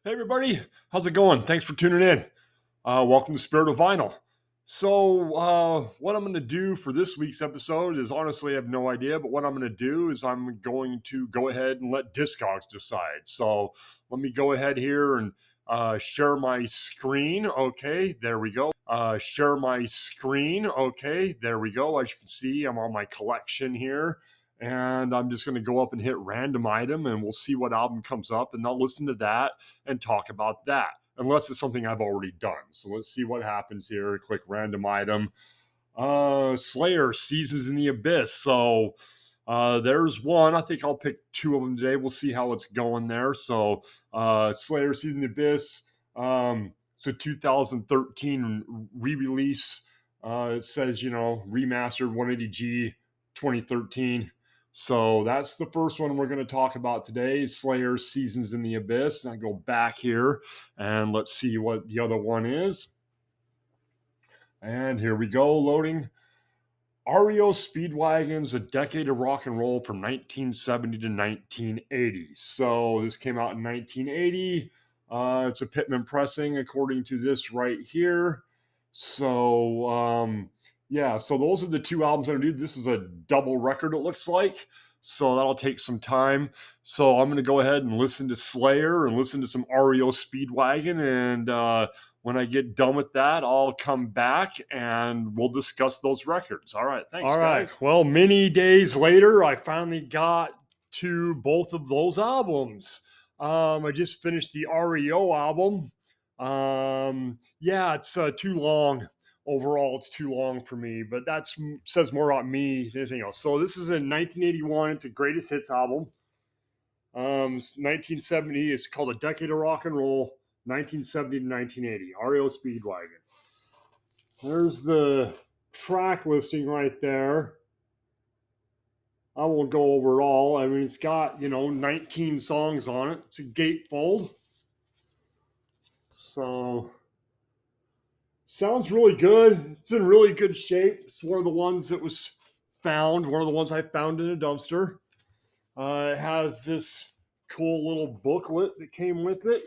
Hey everybody, how's it going? Thanks for tuning in. Welcome to Spirit of Vinyl. So, what I'm going to do for this week's episode is honestly, I have no idea, but what I'm going to do is I'm going to go ahead and let Discogs decide. So, let me go ahead here and share my screen. Okay, there we go. Share my screen. Okay, there we go. As you can see, I'm on my collection here. And I'm just going to go up and hit random item and we'll see what album comes up. And I'll listen to that and talk about that, unless it's something I've already done. So let's see what happens here. Click random item. Slayer, Seasons in the Abyss. So there's one. I think I'll pick two of them today. We'll see how it's going there. So Slayer, Seasons in the Abyss. It's a 2013 re-release. It says, remastered 180G 2013. So that's the first one we're going to talk about today, Slayer Seasons in the Abyss. And I go back here and let's see what the other one is. And here we go, loading. REO Speedwagon's A Decade of Rock and Roll from 1970 to 1980. So this came out in 1980. It's a Pittman pressing, according to this right here. So, so those are the two albums I'm going to do. This is a double record, it looks like. So that'll take some time. So I'm going to go ahead and listen to Slayer and listen to some REO Speedwagon. And when I get done with that, I'll come back and we'll discuss those records. All right. Thanks, guys. All right. Well, many days later, I finally got to both of those albums. I just finished the REO album. It's too long. Overall, it's too long for me, but that says more about me than anything else. So this is in 1981. It's a greatest hits album. 1970 is called A Decade of Rock and Roll. 1970 to 1980. REO Speedwagon. There's the track listing right there. I won't go over it all. I mean, it's got, 19 songs on it. It's a gatefold. So sounds really good. It's in really good shape. It's one of the ones that was found, one of the ones I found in a dumpster. It has this cool little booklet that came with it.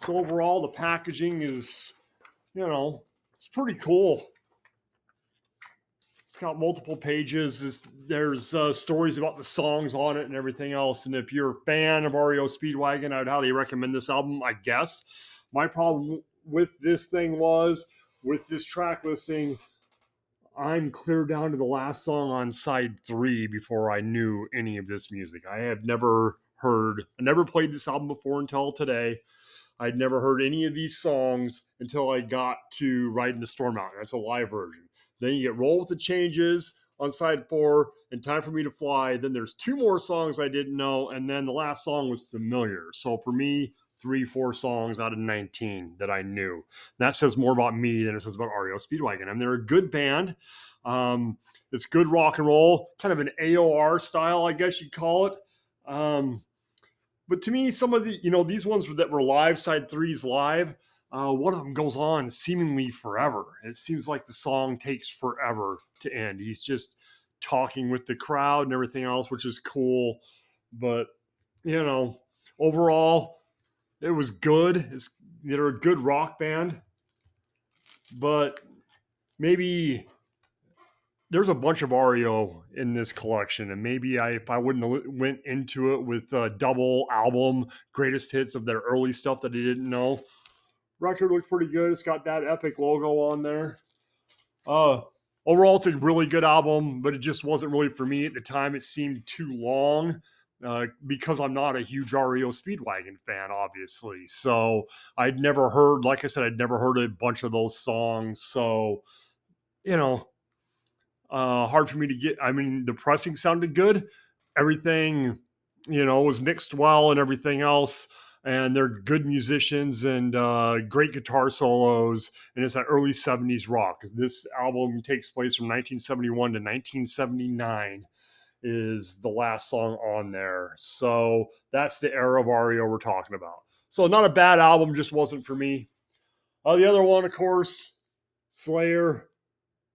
So overall, the packaging is, it's pretty cool. It's got multiple pages. There's stories about the songs on it and everything else. And if you're a fan of REO Speedwagon, I would highly recommend this album, I guess. My problem with this thing was, with this track listing, I'm clear down to the last song on side 3 before I knew any of this music. I never played this album before until today. I'd never heard any of these songs until I got to Riding the Storm Out. That's a live version. Then you get Roll with the Changes on side 4 and Time for Me to Fly. Then there's 2 more songs I didn't know. And then the last song was Familiar. So for me, 3-4 songs out of 19 that I knew. And that says more about me than it says about REO Speedwagon. I mean, they're a good band. It's good rock and roll, kind of an AOR style, I guess you'd call it. But to me, some of the, these ones that were live, side 3's live, one of them goes on seemingly forever. It seems like the song takes forever to end. He's just talking with the crowd and everything else, which is cool. But, overall, it was good. They're a good rock band. But maybe there's a bunch of REO in this collection, and maybe if I wouldn't have went into it with a double album, greatest hits of their early stuff that I didn't know, record looked pretty good. It's got that Epic logo on there. Overall, it's a really good album, but it just wasn't really for me at the time. It seemed too long because I'm not a huge REO Speedwagon fan, obviously. So I'd never heard a bunch of those songs. So, hard for me to get. I mean, the pressing sounded good. Everything, was mixed well and everything else. And they're good musicians and great guitar solos. And it's that early 70s rock. This album takes place from 1971 to 1979 is the last song on there. So that's the era of REO we're talking about. So not a bad album, just wasn't for me. The other one, of course, Slayer,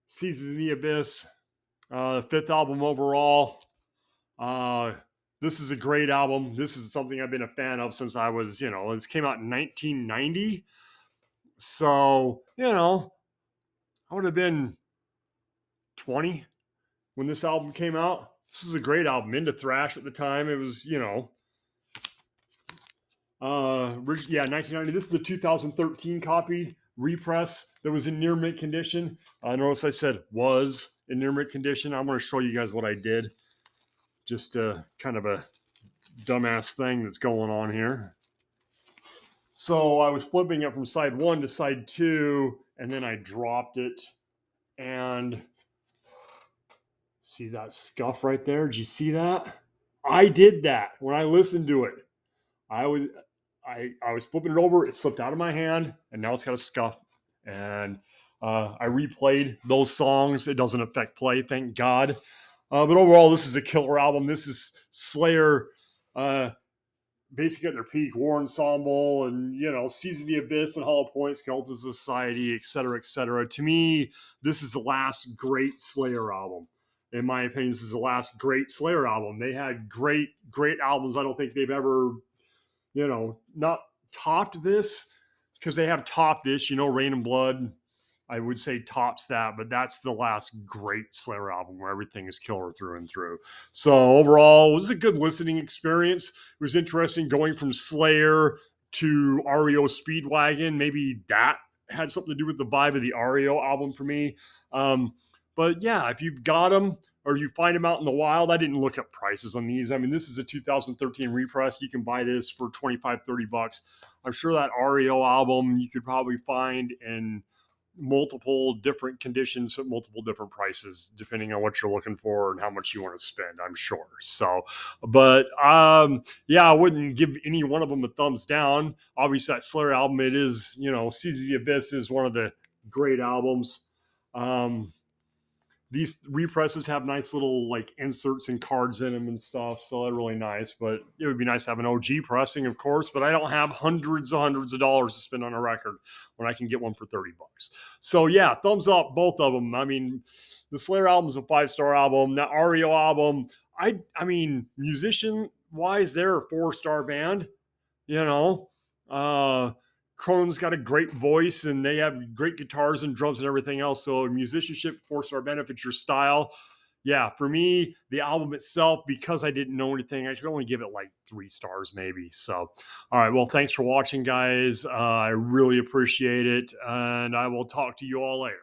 Seasons in the Abyss. 5th album overall. This is a great album. This is something I've been a fan of since I was, this came out in 1990. So, I would have been 20 when this album came out. This is a great album. Into thrash at the time. It was, 1990. This is a 2013 copy repress that was in near mint condition. Notice I said was in near mint condition. I'm going to show you guys what I did. Just kind of a dumbass thing that's going on here. So I was flipping it from side 1 to side 2, and then I dropped it. And see that scuff right there? Did you see that? I did that when I listened to it. I was flipping it over, it slipped out of my hand, and now it's got a scuff. And I replayed those songs. It doesn't affect play, thank God. But overall, this is a killer album. This is Slayer basically at their peak. War Ensemble and, Seas of the Abyss and Hollow Point, Skeleton Society, etc., etc. To me, this is the last great Slayer album. In my opinion, this is the last great Slayer album. They had great, great albums. I don't think they've ever not topped this, because they have topped this, Rain and Blood, I would say tops that, but that's the last great Slayer album where everything is killer through and through. So overall, it was a good listening experience. It was interesting going from Slayer to REO Speedwagon. Maybe that had something to do with the vibe of the REO album for me. But yeah, if you've got them or you find them out in the wild, I didn't look up prices on these. I mean, this is a 2013 repress. You can buy this for $25-$30. I'm sure that REO album you could probably find in multiple different conditions at multiple different prices, depending on what you're looking for and how much you want to spend, I'm sure. So, but yeah, I wouldn't give any one of them a thumbs down. Obviously, that Slayer album, it is, Seas of the Abyss is one of the great albums. These represses have nice little inserts and cards in them and stuff, so they're really nice. But it would be nice to have an OG pressing, of course. But I don't have hundreds of dollars to spend on a record when I can get one for $30. So yeah, thumbs up both of them. I mean, the Slayer album is a 5-star album. That REO album, I mean, musician wise, they're a 4-star band. Cronin's got a great voice and they have great guitars and drums and everything else. So musicianship, 4-star benefits your style. Yeah, for me, the album itself, because I didn't know anything, I could only give it 3 stars maybe. So, all right. Well, thanks for watching, guys. I really appreciate it. And I will talk to you all later.